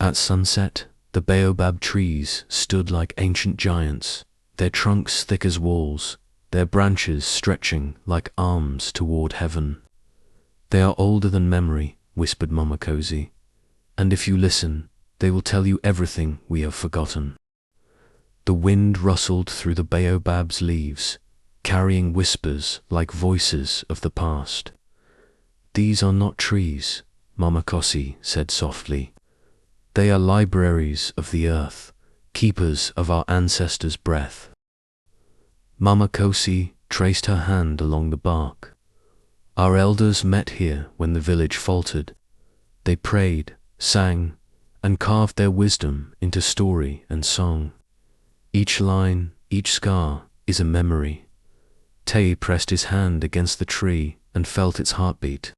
At sunset, the baobab trees stood like ancient giants, their trunks thick as walls, their branches stretching like arms toward heaven. "They are older than memory," whispered Mama Kosi, "and if you listen, they will tell you everything we have forgotten." The wind rustled through the baobab's leaves, carrying whispers like voices of the past. "These are not trees," Mama Kosi said softly. "They are libraries of the earth, keepers of our ancestors' breath." Mama Kosi traced her hand along the bark. "Our elders met here when the village faltered. They prayed, sang, and carved their wisdom into story and song. Each line, each scar is a memory." Taye pressed his hand against the tree and felt its heartbeat.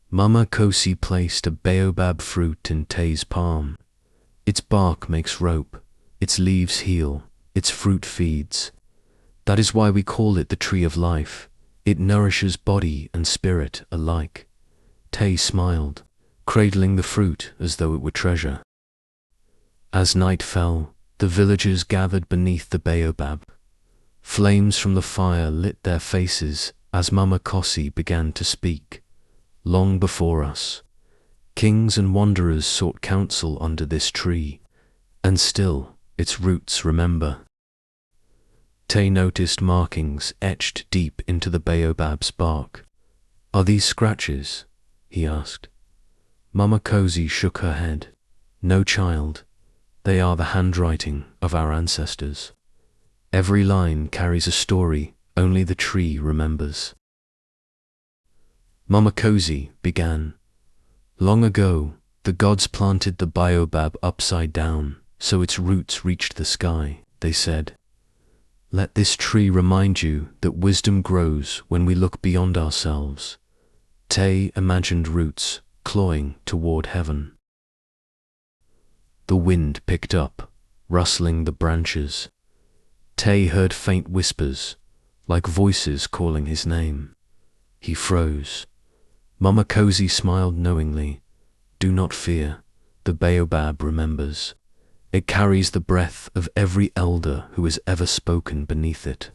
Mama Kosi placed a baobab fruit in Taye's palm. "Its bark makes rope, its leaves heal, its fruit feeds. That is why we call it the tree of life. It nourishes body and spirit alike." Taye smiled, cradling the fruit as though it were treasure. As night fell, the villagers gathered beneath the baobab. Flames from the fire lit their faces as Mama Kosi began to speak. "Long before us, kings and wanderers sought counsel under this tree, and still its roots remember." Taye noticed markings etched deep into the baobab's bark. "Are these scratches?" he asked. Mama Kosi shook her head. "No, child. They are the handwriting of our ancestors. Every line carries a story only the tree remembers." Mama Kosi began. "Long ago, the gods planted the baobab upside down so its roots reached the sky, they said. Let this tree remind you that wisdom grows when we look beyond ourselves." Taye imagined roots clawing toward heaven. The wind picked up, rustling the branches. Taye heard faint whispers, like voices calling his name. He froze. Mama Kosi smiled knowingly. "Do not fear, the baobab remembers. It carries the breath of every elder who has ever spoken beneath it."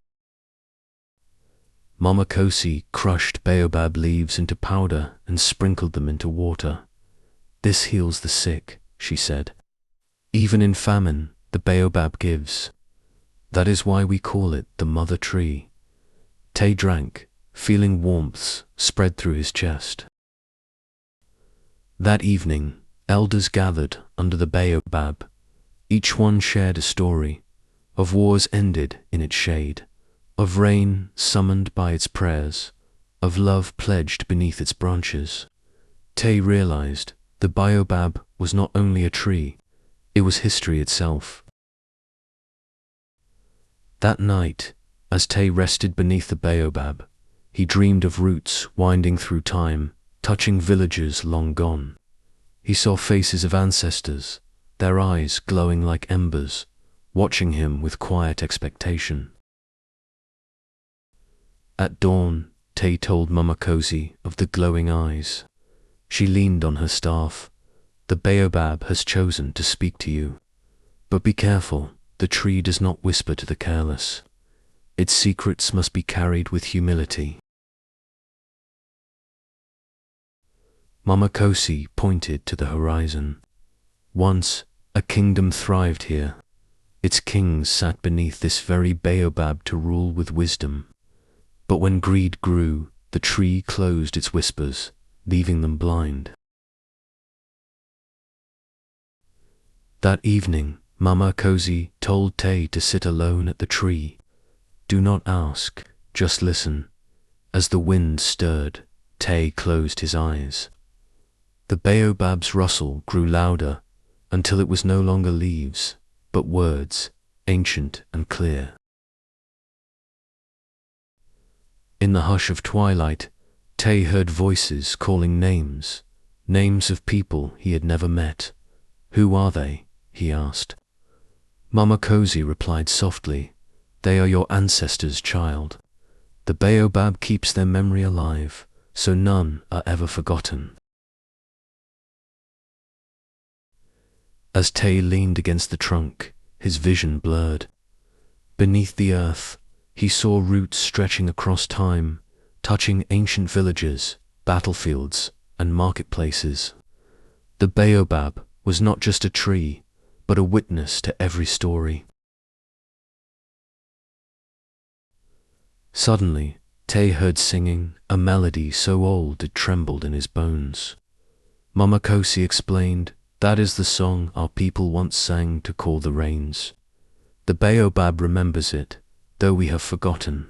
Mama Kosi crushed baobab leaves into powder and sprinkled them into water. "This heals the sick," she said. "Even in famine, the baobab gives. That is why we call it the mother tree." Taye drank, feeling warmth spread through his chest. That evening, elders gathered under the baobab. Each one shared a story, of wars ended in its shade, of rain summoned by its prayers, of love pledged beneath its branches. Taye realized the baobab was not only a tree, it was history itself. That night, as Taye rested beneath the baobab, he dreamed of roots winding through time, touching villages long gone. He saw faces of ancestors, their eyes glowing like embers, watching him with quiet expectation. At dawn, Taye told Mama Kosi of the glowing eyes. She leaned on her staff. "The baobab has chosen to speak to you. But be careful, the tree does not whisper to the careless. Its secrets must be carried with humility." Mama Kosi pointed to the horizon. "Once, a kingdom thrived here. Its kings sat beneath this very baobab to rule with wisdom. But when greed grew, the tree closed its whispers, leaving them blind." That evening, Mama Kosi told Taye to sit alone at the tree. "Do not ask, just listen." As the wind stirred, Taye closed his eyes. The baobab's rustle grew louder until it was no longer leaves, but words, ancient and clear. In the hush of twilight, Taye heard voices calling names, names of people he had never met. "Who are they?" he asked. Mama Kosi replied softly, "They are your ancestors, child. The baobab keeps their memory alive, so none are ever forgotten." As Taye leaned against the trunk, his vision blurred. Beneath the earth, he saw roots stretching across time, touching ancient villages, battlefields, and marketplaces. The baobab was not just a tree, but a witness to every story. Suddenly, Taye heard singing, a melody so old it trembled in his bones. Mama Kosi explained, "That is the song our people once sang to call the rains. The baobab remembers it, though we have forgotten."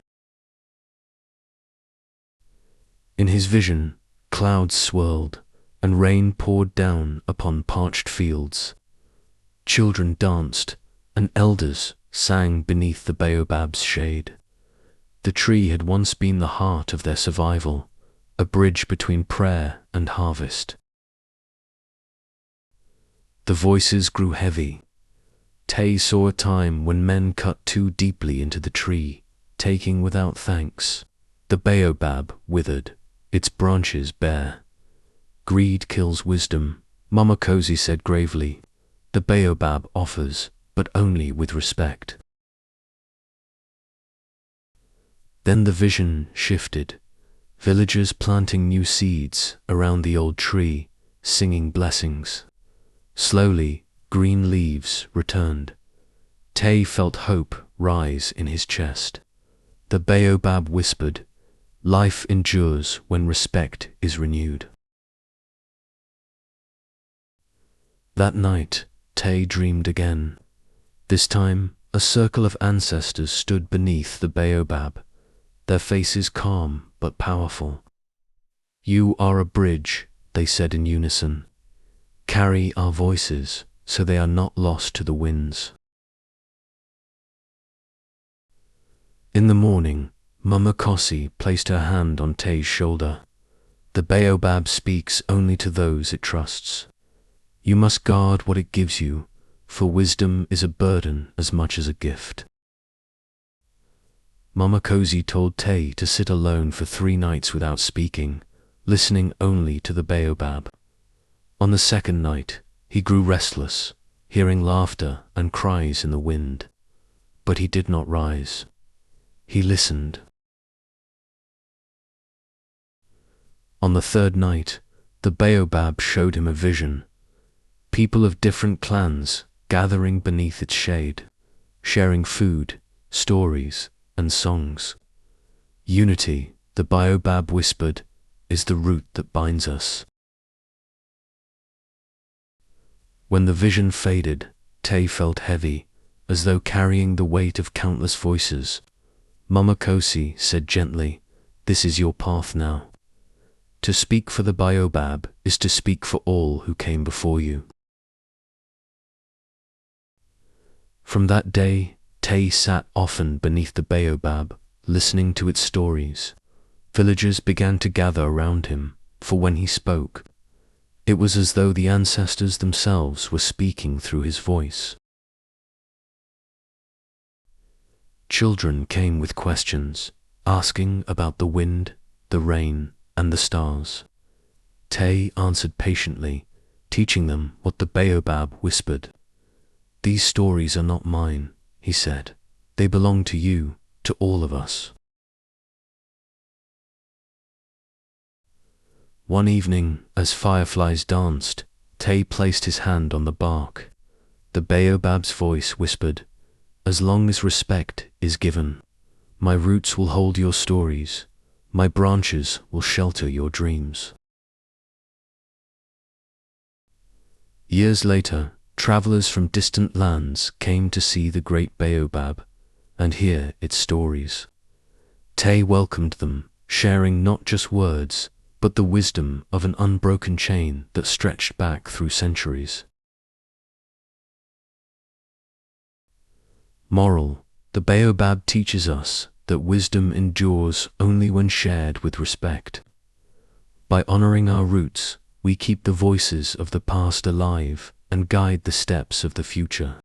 In his vision, clouds swirled, and rain poured down upon parched fields. Children danced, and elders sang beneath the baobab's shade. The tree had once been the heart of their survival, a bridge between prayer and harvest. The voices grew heavy. Taye saw a time when men cut too deeply into the tree, taking without thanks. The baobab withered, its branches bare. "Greed kills wisdom," Mama Kosi said gravely. "The baobab offers, but only with respect." Then the vision shifted. Villagers planting new seeds around the old tree, singing blessings. Slowly, green leaves returned. Taye felt hope rise in his chest. The baobab whispered, "Life endures when respect is renewed." That night, Taye dreamed again. This time, a circle of ancestors stood beneath the baobab, their faces calm but powerful. "You are a bridge," they said in unison. "Carry our voices so they are not lost to the winds." In the morning, Mama Kosi placed her hand on Taye's shoulder. "The baobab speaks only to those it trusts. You must guard what it gives you, for wisdom is a burden as much as a gift." Mama Kosi told Taye to sit alone for 3 nights without speaking, listening only to the baobab. On the second night, he grew restless, hearing laughter and cries in the wind. But he did not rise. He listened. On the third night, the baobab showed him a vision. People of different clans gathering beneath its shade, sharing food, stories, and songs. "Unity," the baobab whispered, "is the root that binds us." When the vision faded, Taye felt heavy, as though carrying the weight of countless voices. Mama Kosi said gently, "This is your path now. To speak for the baobab is to speak for all who came before you." From that day, Taye sat often beneath the baobab, listening to its stories. Villagers began to gather around him, for when he spoke, it was as though the ancestors themselves were speaking through his voice. Children came with questions, asking about the wind, the rain, and the stars. Taye answered patiently, teaching them what the baobab whispered. "These stories are not mine," he said. "They belong to you, to all of us." One evening, as fireflies danced, Taye placed his hand on the bark. The baobab's voice whispered, "As long as respect is given, my roots will hold your stories, my branches will shelter your dreams." Years later, travelers from distant lands came to see the great baobab and hear its stories. Taye welcomed them, sharing not just words, but the wisdom of an unbroken chain that stretched back through centuries. Moral: the baobab teaches us that wisdom endures only when shared with respect. By honoring our roots, we keep the voices of the past alive and guide the steps of the future.